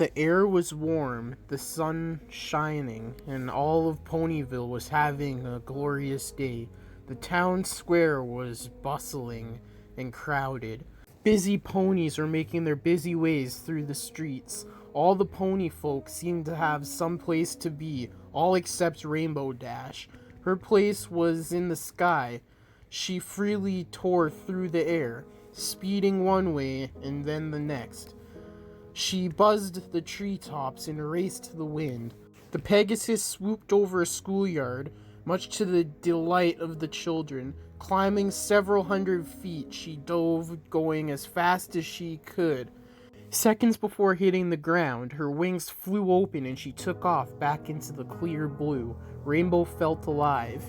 The air was warm, the sun shining, and all of Ponyville was having a glorious day. The town square was bustling and crowded. Busy ponies were making their busy ways through the streets. All the pony folk seemed to have some place to be, all except Rainbow Dash. Her place was in the sky. She freely tore through the air, speeding one way and then the next. She buzzed the treetops and raced the wind. The Pegasus swooped over a schoolyard, much to the delight of the children. Climbing several hundred feet, she dove, going as fast as she could. Seconds before hitting the ground, her wings flew open and she took off back into the clear blue. Rainbow felt alive.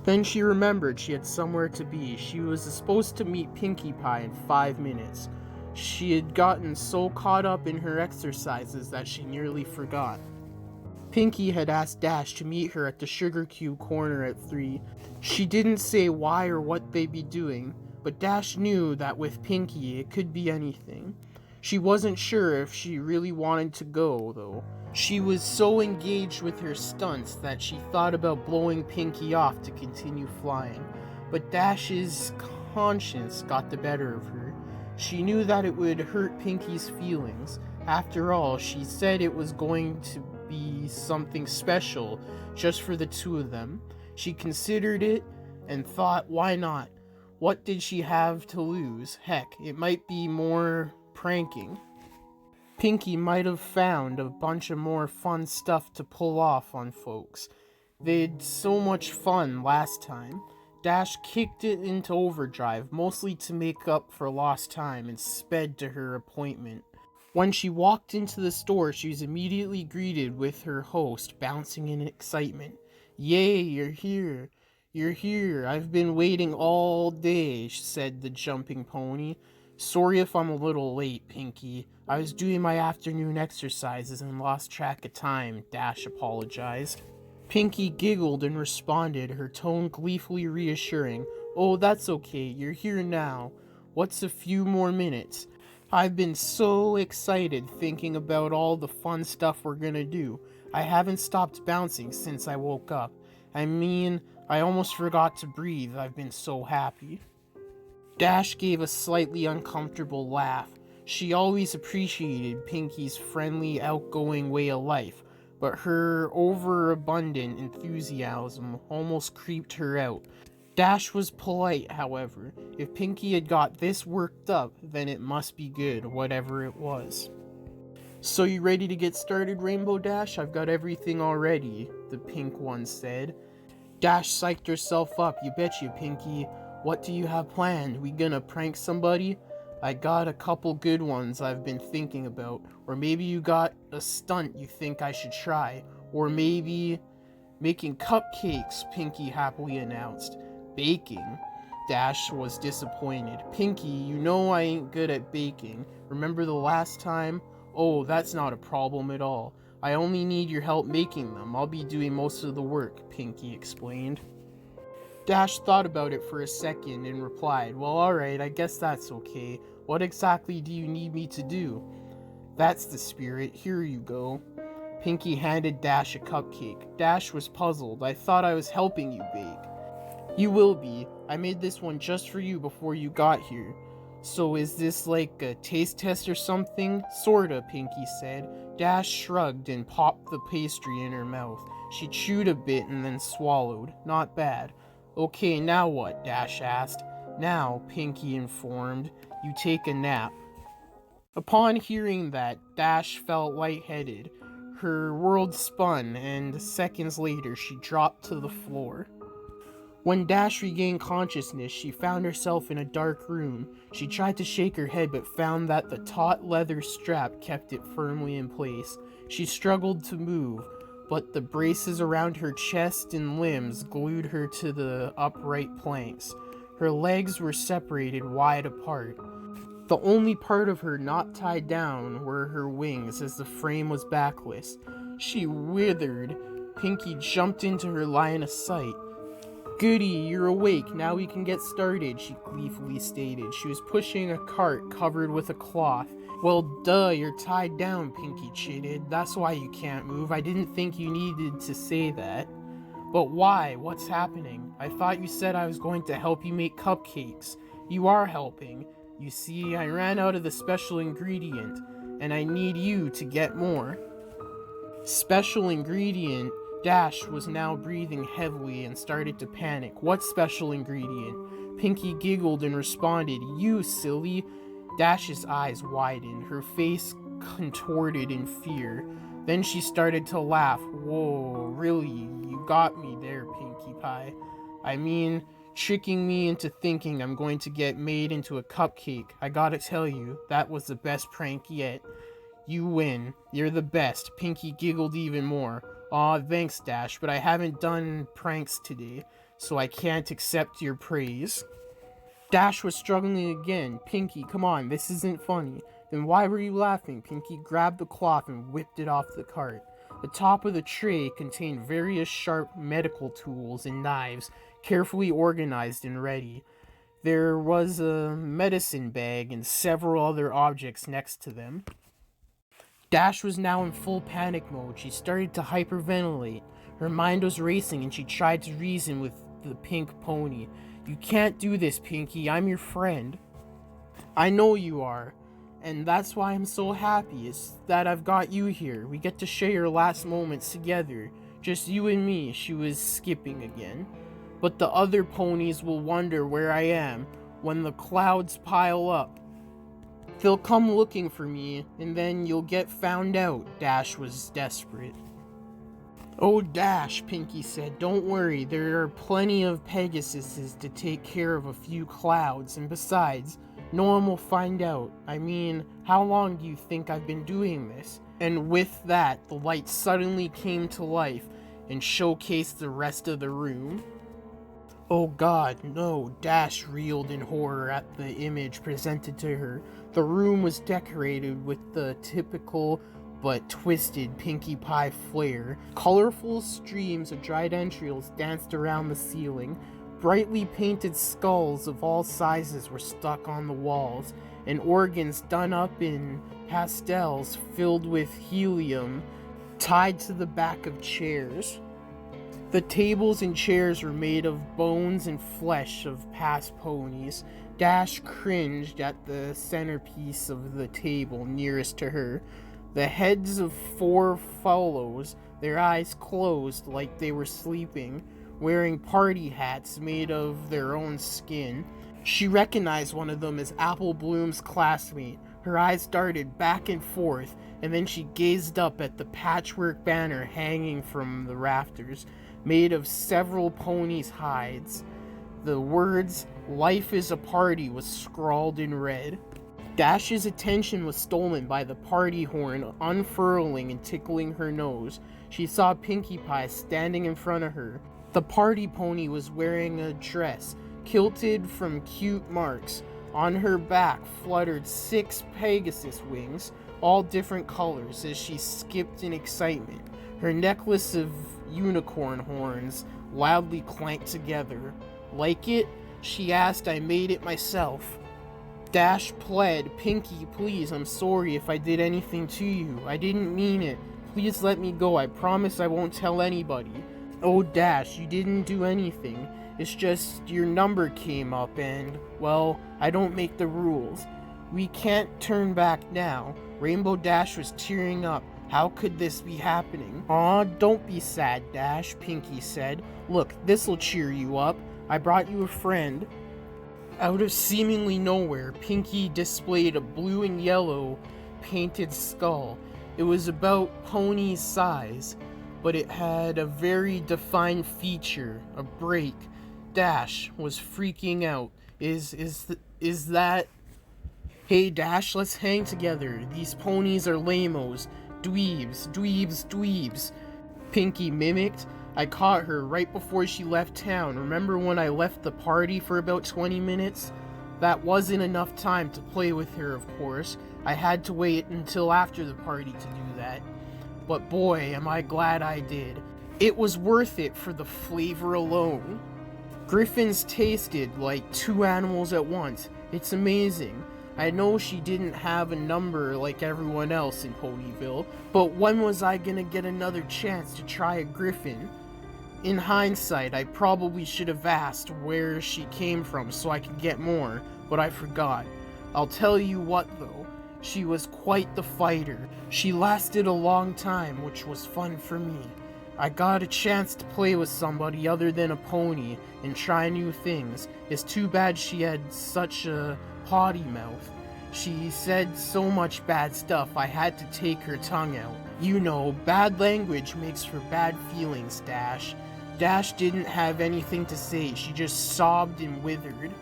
Then she remembered she had somewhere to be. She was supposed to meet Pinkie Pie in 5 minutes. She had gotten so caught up in her exercises that she nearly forgot. Pinkie had asked Dash to meet her at the Sugar Cube corner at 3. She didn't say why or what they'd be doing, but Dash knew that with Pinkie it could be anything. She wasn't sure if she really wanted to go, though. She was so engaged with her stunts that she thought about blowing Pinkie off to continue flying, but Dash's conscience got the better of her. She knew that it would hurt Pinkie's feelings. After all, she said it was going to be something special just for the two of them. She considered it and thought, why not? What did she have to lose? Heck, it might be more pranking. Pinkie might have found a bunch of more fun stuff to pull off on folks. They had so much fun last time. Dash kicked it into overdrive, mostly to make up for lost time, and sped to her appointment. When she walked into the store, she was immediately greeted with her host, bouncing in excitement. "Yay, you're here! You're here! I've been waiting all day," said the jumping pony. "Sorry if I'm a little late, Pinkie. I was doing my afternoon exercises and lost track of time," Dash apologized. Pinkie giggled and responded, her tone gleefully reassuring. "Oh, that's okay. You're here now. What's a few more minutes? I've been so excited thinking about all the fun stuff we're gonna do. I haven't stopped bouncing since I woke up. I mean, I almost forgot to breathe. I've been so happy." Dash gave a slightly uncomfortable laugh. She always appreciated Pinkie's friendly, outgoing way of life, but her overabundant enthusiasm almost creeped her out. Dash was polite, however. If Pinkie had got this worked up, then it must be good, whatever it was. "So you ready to get started, Rainbow Dash? I've got everything already," the pink one said. Dash psyched herself up. "You betcha, Pinkie. What do you have planned? We gonna prank somebody?" "I got a couple good ones I've been thinking about. Or maybe you got a stunt you think I should try. Or maybe making cupcakes," Pinkie happily announced. "Baking?" Dash was disappointed. "Pinkie, you know I ain't good at baking. Remember the last time?" "Oh, that's not a problem at all. I only need your help making them. I'll be doing most of the work," Pinkie explained. Dash thought about it for a second and replied, "Well, alright, I guess that's okay. What exactly do you need me to do?" "That's the spirit. Here you go." Pinkie handed Dash a cupcake. Dash was puzzled. "I thought I was helping you bake." "You will be. I made this one just for you before you got here." "So is this like a taste test or something?" "Sorta," Pinkie said. Dash shrugged and popped the pastry in her mouth. She chewed a bit and then swallowed. "Not bad." "Okay, now what?" Dash asked. "Now," Pinkie informed, "you take a nap." Upon hearing that, Dash felt lightheaded. Her world spun, and seconds later she dropped to the floor. When Dash regained consciousness, she found herself in a dark room. She tried to shake her head but found that the taut leather strap kept it firmly in place. She struggled to move, but the braces around her chest and limbs glued her to the upright planks. Her legs were separated wide apart. The only part of her not tied down were her wings, as the frame was backless. She withered. Pinkie jumped into her line of sight. "Goody, you're awake. Now we can get started," she gleefully stated. She was pushing a cart covered with a cloth. Well, duh, you're tied down, Pinky chitted. That's why you can't move. I didn't think you needed to say that. But why? What's happening? I thought you said I was going to help you make cupcakes. You are helping. You see, I ran out of the special ingredient, and I need you to get more. Special ingredient? Dash was now breathing heavily and started to panic. What special ingredient? Pinky giggled and responded, "You silly." Dash's eyes widened, her face contorted in fear. Then she started to laugh. Whoa, really? You got me there, Pinkie Pie. I mean, tricking me into thinking I'm going to get made into a cupcake. I gotta tell you, that was the best prank yet. You win. You're the best. Pinky giggled even more. Aw, thanks, Dash, but I haven't done pranks today, so I can't accept your praise. Dash was struggling again. Pinky, come on, this isn't funny. Then why were you laughing? Pinky grabbed the cloth and whipped it off the cart. The top of the tray contained various sharp medical tools and knives, carefully organized and ready. There was a medicine bag and several other objects next to them. Dash was now in full panic mode. She started to hyperventilate. Her mind was racing and she tried to reason with the pink pony. You can't do this, Pinky. I'm your friend. I know you are. And that's why I'm so happy, is that I've got you here. We get to share your last moments together. Just you and me. She was skipping again. But the other ponies will wonder where I am when the clouds pile up. They'll come looking for me, and then you'll get found out. Dash was desperate. Oh, Dash, Pinky said, don't worry, there are plenty of Pegasuses to take care of a few clouds, and besides, no one will find out. I mean, how long do you think I've been doing this? And with that, the light suddenly came to life and showcased the rest of the room. Oh God, no, Dash reeled in horror at the image presented to her. The room was decorated with the typical but twisted Pinkie Pie flair. Colorful streams of dried entrails danced around the ceiling. Brightly painted skulls of all sizes were stuck on the walls, and organs done up in pastels filled with helium tied to the back of chairs. The tables and chairs were made of bones and flesh of past ponies. Dash cringed at the centerpiece of the table nearest to her. The heads of 4 fellows, their eyes closed like they were sleeping, wearing party hats made of their own skin. She recognized one of them as Apple Bloom's classmate. Her eyes darted back and forth, and then she gazed up at the patchwork banner hanging from the rafters, made of several ponies' hides. The words, "Life is a party," was scrawled in red. Dash's attention was stolen by the party horn unfurling and tickling her nose. She saw Pinkie Pie standing in front of her. The party pony was wearing a dress, kilted from cute marks. On her back fluttered 6 Pegasus wings, all different colors, as she skipped in excitement. Her necklace of unicorn horns loudly clanked together. Like it? She asked. I made it myself. Dash pled, Pinky, please, I'm sorry if I did anything to you. I didn't mean it. Please let me go. I promise I won't tell anybody. Oh, Dash, you didn't do anything. It's just your number came up and, well, I don't make the rules. We can't turn back now. Rainbow Dash was tearing up. How could this be happening? Aw, don't be sad, Dash, Pinky said. Look, this'll cheer you up. I brought you a friend. Out of seemingly nowhere, Pinky displayed a blue and yellow painted skull. It was about pony's size, but it had a very defined feature, a break. Dash was freaking out. Is that... Hey Dash, let's hang together. These ponies are lamos. Dweebs. Pinky mimicked. I caught her right before she left town. Remember when I left the party for about 20 minutes? That wasn't enough time to play with her, of course. I had to wait until after the party to do that. But boy, am I glad I did. It was worth it for the flavor alone. Griffins tasted like 2 animals at once. It's amazing. I know she didn't have a number like everyone else in Ponyville, but when was I gonna get another chance to try a griffin? In hindsight, I probably should have asked where she came from so I could get more, but I forgot. I'll tell you what though, she was quite the fighter. She lasted a long time, which was fun for me. I got a chance to play with somebody other than a pony and try new things. It's too bad she had such a potty mouth. She said so much bad stuff I had to take her tongue out. You know, bad language makes for bad feelings, Dash. Dash didn't have anything to say, she just sobbed and withered.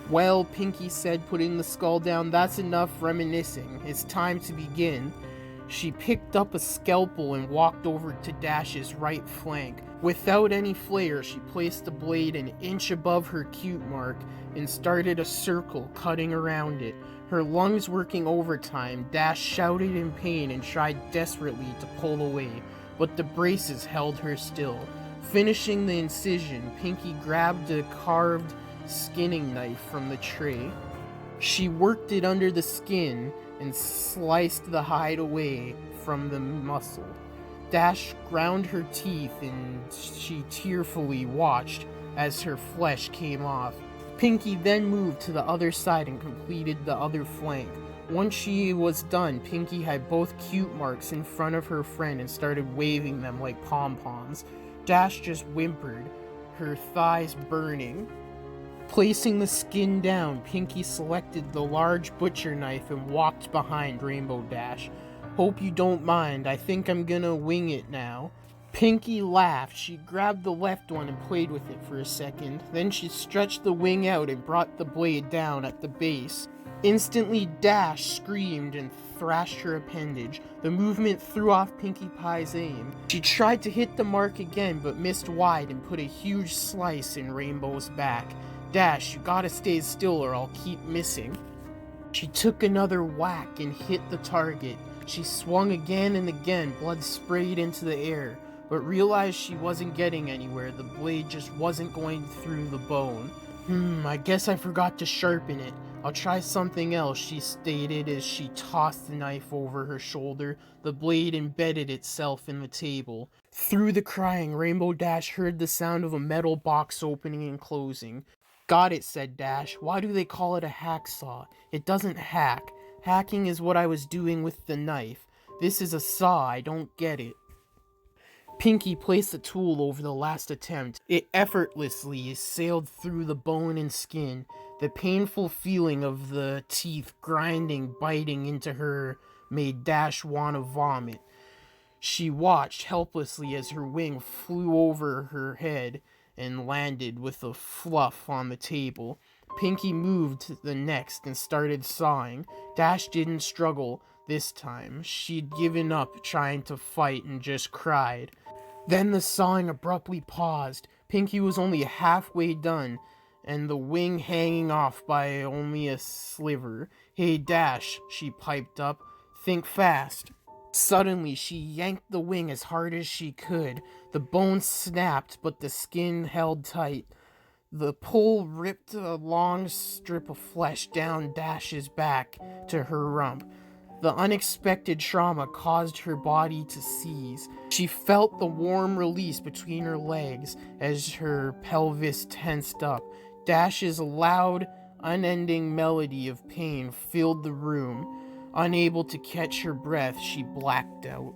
Well, Pinky said, putting the skull down, that's enough reminiscing. It's time to begin. She picked up a scalpel and walked over to Dash's right flank. Without any flair, she placed the blade an inch above her cute mark and started a circle, cutting around it. Her lungs working overtime, Dash shouted in pain and tried desperately to pull away, but the braces held her still. Finishing the incision, Pinky grabbed a carved skinning knife from the tray. She worked it under the skin and sliced the hide away from the muscle. Dash ground her teeth and she tearfully watched as her flesh came off. Pinky then moved to the other side and completed the other flank. Once she was done, Pinky had both cute marks in front of her friend and started waving them like pom-poms. Dash just whimpered, her thighs burning. Placing the skin down, Pinky selected the large butcher knife and walked behind Rainbow Dash. Hope you don't mind, I think I'm gonna wing it now. Pinky laughed. She grabbed the left one and played with it for a second. Then she stretched the wing out and brought the blade down at the base. Instantly, Dash screamed and thrashed her appendage. The movement threw off Pinkie Pie's aim. She tried to hit the mark again, but missed wide and put a huge slice in Rainbow's back. Dash, you gotta stay still or I'll keep missing. She took another whack and hit the target. She swung again and again, blood sprayed into the air, but realized she wasn't getting anywhere. The blade just wasn't going through the bone. I guess I forgot to sharpen it. I'll try something else, she stated as she tossed the knife over her shoulder. The blade embedded itself in the table. Through the crying, Rainbow Dash heard the sound of a metal box opening and closing. Got it, said Dash. Why do they call it a hacksaw? It doesn't hack. Hacking is what I was doing with the knife. This is a saw, I don't get it. Pinky placed the tool over the last attempt. It effortlessly sailed through the bone and skin. The painful feeling of the teeth grinding, biting into her made Dash want to vomit. She watched helplessly as her wing flew over her head and landed with a fluff on the table. Pinky moved to the next and started sawing. Dash didn't struggle this time. She'd given up trying to fight and just cried. Then the sawing abruptly paused. Pinky was only halfway done, and the wing hanging off by only a sliver. Hey Dash, she piped up. Think fast. Suddenly, she yanked the wing as hard as she could. The bone snapped, but the skin held tight. The pull ripped a long strip of flesh down Dash's back to her rump. The unexpected trauma caused her body to seize. She felt the warm release between her legs as her pelvis tensed up. Dash's loud, unending melody of pain filled the room. Unable to catch her breath, she blacked out.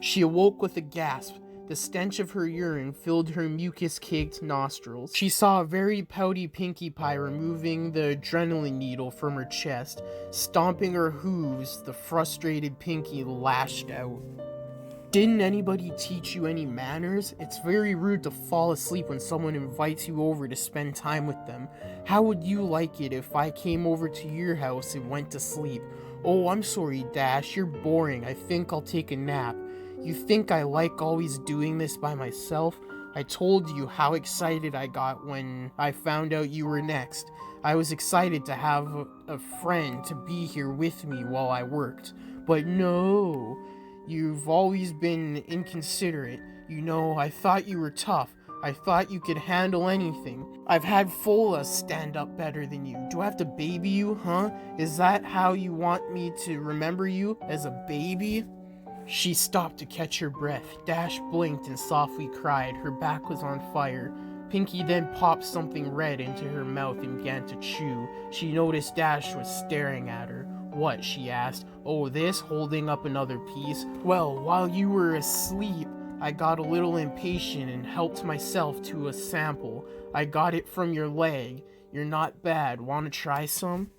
She awoke with a gasp. The stench of her urine filled her mucus-caked nostrils. She saw a very pouty Pinkie Pie removing the adrenaline needle from her chest. Stomping her hooves, the frustrated Pinkie lashed out. Didn't anybody teach you any manners? It's very rude to fall asleep when someone invites you over to spend time with them. How would you like it if I came over to your house and went to sleep? Oh, I'm sorry, Dash, you're boring. I think I'll take a nap. You think I like always doing this by myself? I told you how excited I got when I found out you were next. I was excited to have a friend to be here with me while I worked. But no, you've always been inconsiderate. You know, I thought you were tough. I thought you could handle anything. I've had Fola stand up better than you. Do I have to baby you, huh? Is that how you want me to remember you? As a baby? She stopped to catch her breath. Dash blinked and softly cried. Her back was on fire. Pinky then popped something red into her mouth and began to chew. She noticed Dash was staring at her. What? She asked. Oh, this? Holding up another piece. Well, while you were asleep, I got a little impatient and helped myself to a sample. I got it from your leg. You're not bad. Want to try some?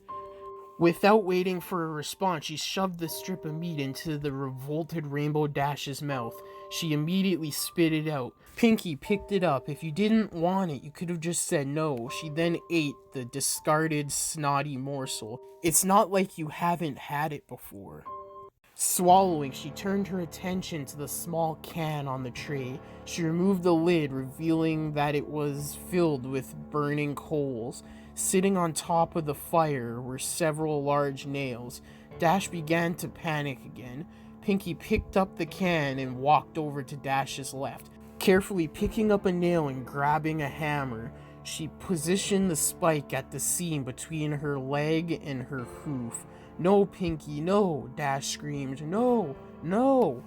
Without waiting for a response, she shoved the strip of meat into the revolted Rainbow Dash's mouth. She immediately spit it out. Pinky picked it up. If you didn't want it, you could have just said no. She then ate the discarded, snotty morsel. It's not like you haven't had it before. Swallowing, she turned her attention to the small can on the tray. She removed the lid, revealing that it was filled with burning coals. Sitting on top of the fire were several large nails. Dash began to panic again. Pinky picked up the can and walked over to Dash's left. Carefully picking up a nail and grabbing a hammer, she positioned the spike at the seam between her leg and her hoof. No, Pinky, no, Dash screamed. No, no.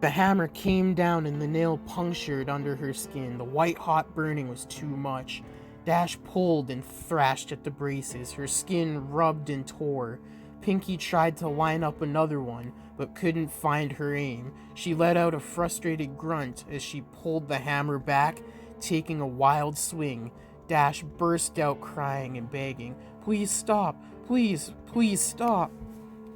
The hammer came down and the nail punctured under her skin. The white-hot burning was too much. Dash pulled and thrashed at the braces. Her skin rubbed and tore. Pinky tried to line up another one, but couldn't find her aim. She let out a frustrated grunt as she pulled the hammer back, taking a wild swing. Dash burst out crying and begging, "Please stop! Please, please stop!"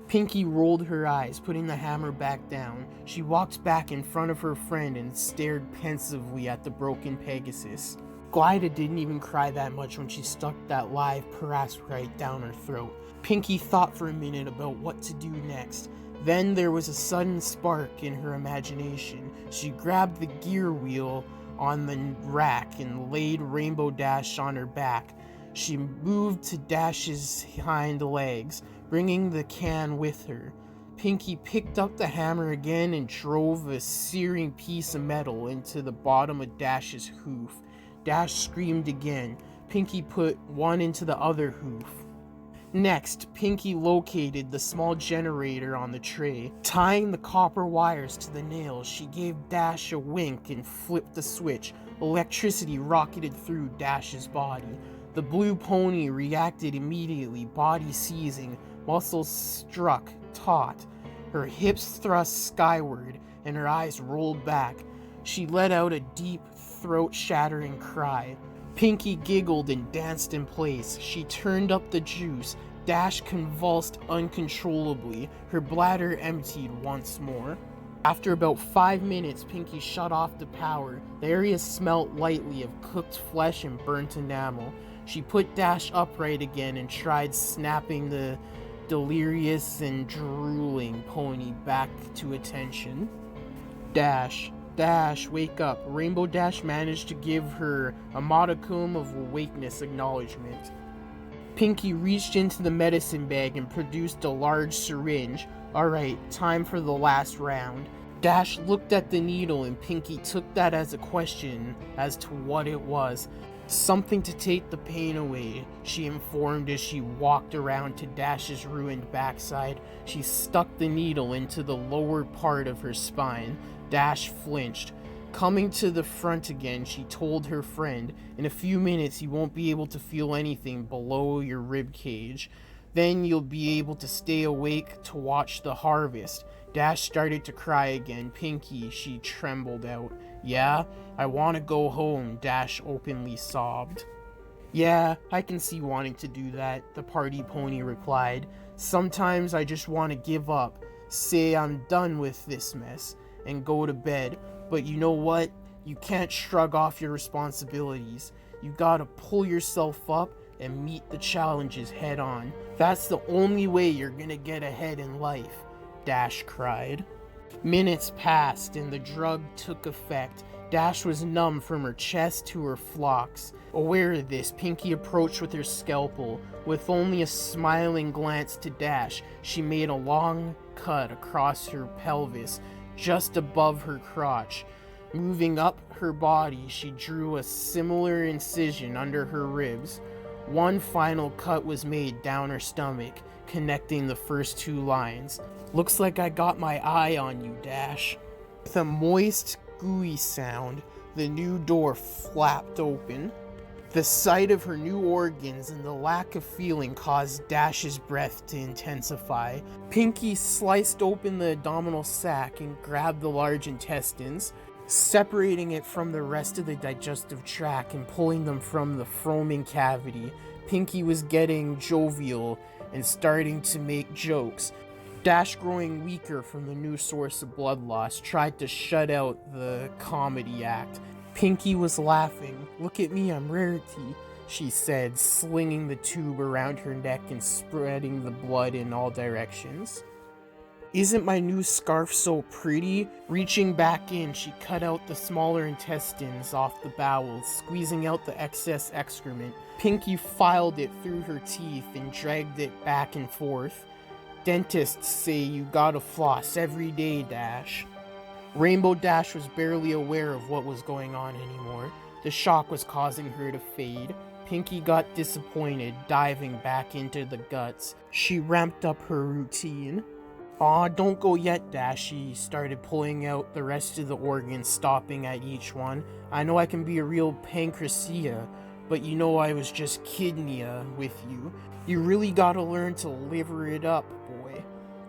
Pinky rolled her eyes, putting the hammer back down. She walked back in front of her friend and stared pensively at the broken Pegasus. Glyda didn't even cry that much when she stuck that live parasite down her throat. Pinky thought for a minute about what to do next. Then there was a sudden spark in her imagination. She grabbed the gear wheel on the rack and laid Rainbow Dash on her back. She moved to Dash's hind legs, bringing the can with her. Pinky picked up the hammer again and drove a searing piece of metal into the bottom of Dash's hoof. Dash screamed again. Pinky put one into the other hoof. Next, Pinky located the small generator on the tray. Tying the copper wires to the nails, she gave Dash a wink and flipped the switch. Electricity rocketed through Dash's body. The blue pony reacted immediately, body seizing, muscles struck taut. Her hips thrust skyward, and her eyes rolled back. She let out a deep, throat-shattering cry. Pinky giggled and danced in place. She turned up the juice. Dash convulsed uncontrollably. Her bladder emptied once more. After about 5 minutes, Pinky shut off the power. The area smelt lightly of cooked flesh and burnt enamel. She put Dash upright again and tried snapping the delirious and drooling pony back to attention. Dash, wake up. Rainbow Dash managed to give her a modicum of awakeness acknowledgement. Pinky reached into the medicine bag and produced a large syringe. Alright, time for the last round. Dash looked at the needle and Pinky took that as a question as to what it was. Something to take the pain away, she informed as she walked around to Dash's ruined backside. She stuck the needle into the lower part of her spine. Dash flinched. Coming to the front again, she told her friend, "In a few minutes you won't be able to feel anything below your rib cage. Then you'll be able to stay awake to watch the harvest." Dash started to cry again. Pinky, she trembled out. "Yeah, I want to go home," Dash openly sobbed. "Yeah, I can see wanting to do that," the party pony replied. "Sometimes I just want to give up, say I'm done with this mess, and go to bed. But you know what? You can't shrug off your responsibilities. You gotta pull yourself up and meet the challenges head on. That's the only way you're gonna get ahead in life," Dash cried. Minutes passed and the drug took effect. Dash was numb from her chest to her flocks. Aware of this, Pinky approached with her scalpel. With only a smiling glance to Dash, she made a long cut across her pelvis, just above her crotch. Moving up her body, she drew a similar incision under her ribs. One final cut was made down her stomach, connecting the first two lines. "Looks like I got my eye on you, Dash." With a moist, gooey sound, the new door flapped open. The sight of her new organs and the lack of feeling caused Dash's breath to intensify. Pinky sliced open the abdominal sac and grabbed the large intestines, separating it from the rest of the digestive tract and pulling them from the foaming cavity. Pinky was getting jovial and starting to make jokes. Dash, growing weaker from the new source of blood loss, tried to shut out the comedy act. Pinky was laughing. "Look at me, I'm Rarity," she said, slinging the tube around her neck and spreading the blood in all directions. "Isn't my new scarf so pretty?" Reaching back in, she cut out the smaller intestines off the bowels, squeezing out the excess excrement. Pinky filed it through her teeth and dragged it back and forth. "Dentists say you gotta floss every day, Dash." Rainbow Dash was barely aware of what was going on anymore. The shock was causing her to fade. Pinky got disappointed, diving back into the guts. She ramped up her routine. "Aw, don't go yet, Dash." She started pulling out the rest of the organs, stopping at each one. "I know I can be a real pancreasia, but you know I was just kidney-a with you. You really gotta learn to liver it up, boy.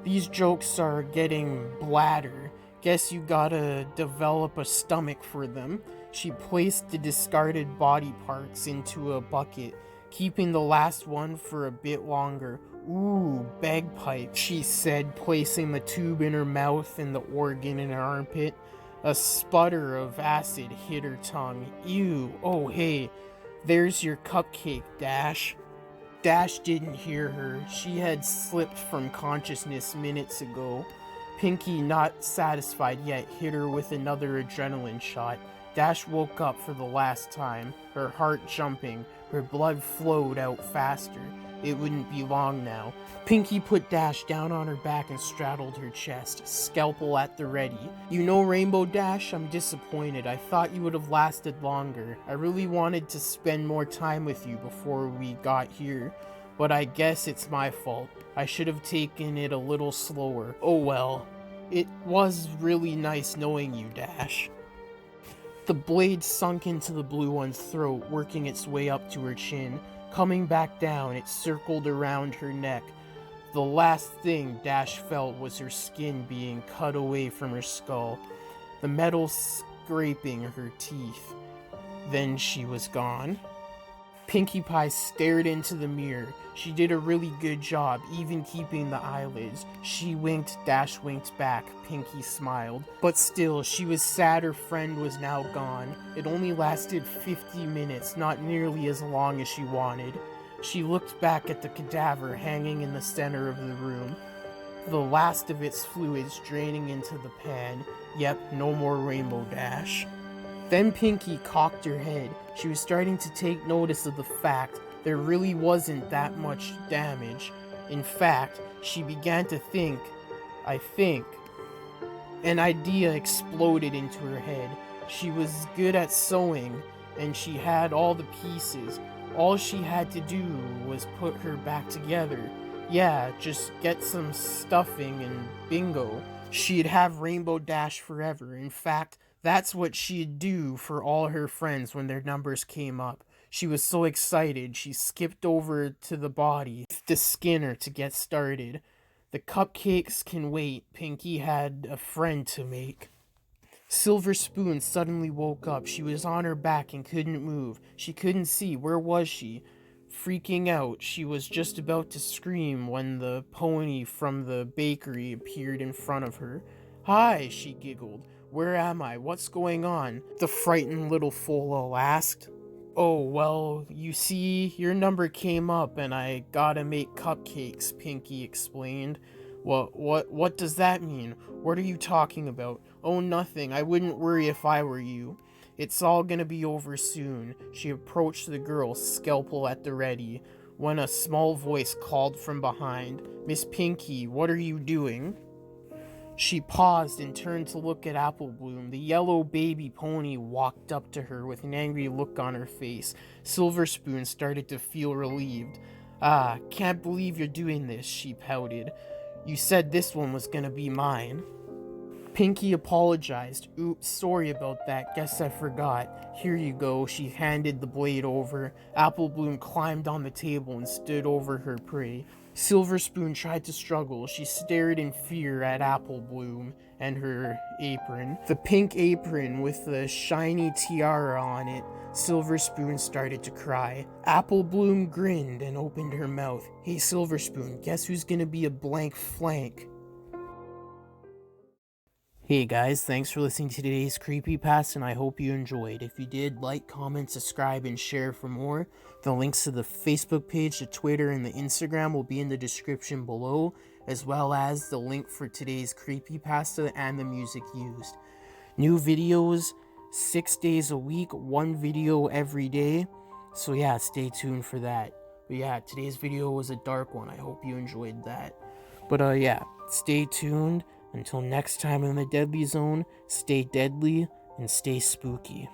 These jokes are getting bladder. Guess you gotta develop a stomach for them." She placed the discarded body parts into a bucket, keeping the last one for a bit longer. "Ooh, bagpipe," she said, placing the tube in her mouth and the organ in her armpit. A sputter of acid hit her tongue. "Ew, oh hey, there's your cupcake, Dash." Dash didn't hear her. She had slipped from consciousness minutes ago. Pinky, not satisfied yet, hit her with another adrenaline shot. Dash woke up for the last time, her heart jumping. Her blood flowed out faster. It wouldn't be long now. Pinky put Dash down on her back and straddled her chest, scalpel at the ready. "You know, Rainbow Dash, I'm disappointed. I thought you would have lasted longer. I really wanted to spend more time with you before we got here, but I guess it's my fault. I should have taken it a little slower. Oh well. It was really nice knowing you, Dash." The blade sunk into the blue one's throat, working its way up to her chin. Coming back down, it circled around her neck. The last thing Dash felt was her skin being cut away from her skull, the metal scraping her teeth. Then she was gone. Pinkie Pie stared into the mirror. She did a really good job, even keeping the eyelids. She winked, Dash winked back. Pinkie smiled. But still, she was sad her friend was now gone. It only lasted 50 minutes, not nearly as long as she wanted. She looked back at the cadaver hanging in the center of the room, the last of its fluids draining into the pan. Yep, no more Rainbow Dash. Then Pinkie cocked her head. She was starting to take notice of the fact there really wasn't that much damage. In fact, she began to think, an idea exploded into her head. She was good at sewing, and she had all the pieces. All she had to do was put her back together. Yeah, just get some stuffing and bingo. She'd have Rainbow Dash forever. In fact, that's what she'd do for all her friends when their numbers came up. She was so excited, she skipped over to the body, the Skinner, to get started. The cupcakes can wait. Pinkie had a friend to make. Silver Spoon suddenly woke up. She was on her back and couldn't move. She couldn't see. Where was she? Freaking out, she was just about to scream when the pony from the bakery appeared in front of her. "Hi," she giggled. "Where am I? What's going on?" the frightened little foal asked. "Oh, well, you see, your number came up and I gotta make cupcakes," Pinkie explained. What does that mean? What are you talking about?" "Oh, nothing. I wouldn't worry if I were you. It's all gonna be over soon." She approached the girl, scalpel at the ready, when a small voice called from behind, "Miss Pinkie, what are you doing?" She paused and turned to look at Apple Bloom. The yellow baby pony walked up to her with an angry look on her face. Silver Spoon started to feel relieved. "Ah, can't believe you're doing this," she pouted. "You said this one was gonna be mine." Pinky apologized. "Oops, sorry about that. Guess I forgot. Here you go." She handed the blade over. Apple Bloom climbed on the table and stood over her prey. Silver Spoon tried to struggle. She stared in fear at Apple Bloom and her apron. The pink apron with the shiny tiara on it. Silver Spoon started to cry. Apple Bloom grinned and opened her mouth. "Hey, Silver Spoon, guess who's gonna be a blank flank?" Hey guys, thanks for listening to today's Creepypasta, and I hope you enjoyed. If you did, like, comment, subscribe, and share for more. The links to the Facebook page, the Twitter, and the Instagram will be in the description below, as well as the link for today's Creepypasta and the music used. New videos 6 days a week, one video every day. So yeah, stay tuned for that. But yeah, today's video was a dark one. I hope you enjoyed that. But yeah, stay tuned. Until next time in the Deadly Zone, stay deadly and stay spooky.